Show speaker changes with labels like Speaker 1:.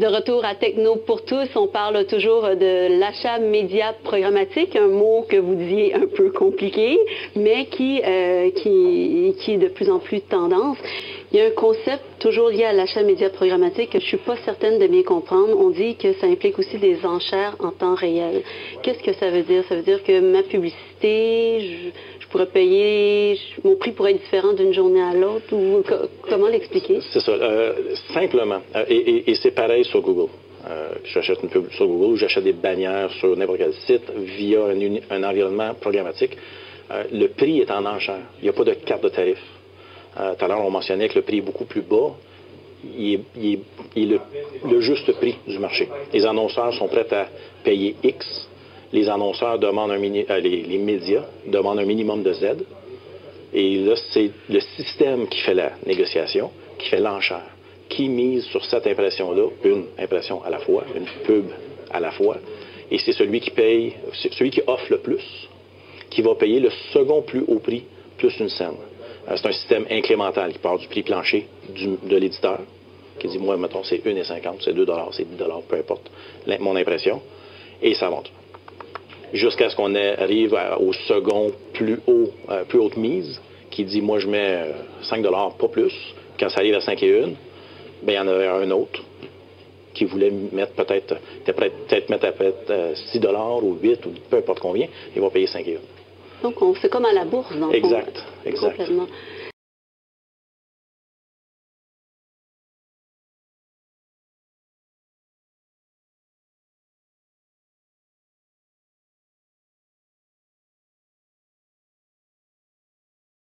Speaker 1: De retour à Techno pour tous, on parle toujours de l'achat média programmatique, un mot que vous disiez un peu compliqué, mais qui est de plus en plus tendance. Il y a un concept toujours lié à l'achat média programmatique que je ne suis pas certaine de bien comprendre. On dit que ça implique aussi des enchères en temps réel. Qu'est-ce que ça veut dire? Ça veut dire que ma publicité, je pourrais payer, mon prix pourrait être différent d'une journée à l'autre, ou comment l'expliquer?
Speaker 2: C'est ça, simplement. Et c'est pareil sur Google. J'achète une pub sur Google, j'achète des bannières sur n'importe quel site via un environnement programmatique. Le prix est en enchère. Il n'y a pas de carte de tarif. Tout à l'heure, on mentionnait que le prix est beaucoup plus bas. Il est le juste prix du marché. Les annonceurs sont prêts à payer X. Les annonceurs demandent les médias demandent un minimum de Z. Et là, c'est le système qui fait la négociation, qui fait l'enchère, qui mise sur cette impression-là, une impression à la fois, une pub à la fois. Et c'est celui qui paye, celui qui offre le plus, qui va payer le second plus haut prix, plus une scène. C'est un système incrémental qui part du prix plancher de l'éditeur, qui dit, moi, mettons, c'est 1,50, c'est 2 $, c'est 10 $, peu importe mon impression, et ça monte. Jusqu'à ce qu'on arrive au second plus haute mise, qui dit, moi, je mets 5 $, pas plus. Quand ça arrive à 5 et 1, bien, il y en avait un autre qui voulait mettre peut-être mettre à peut-être 6 $ ou 8 ou peu importe combien, il va payer 5 et 1.
Speaker 1: Donc, on fait comme à la bourse, dans le fond.
Speaker 2: Exact, exact.
Speaker 1: Complètement.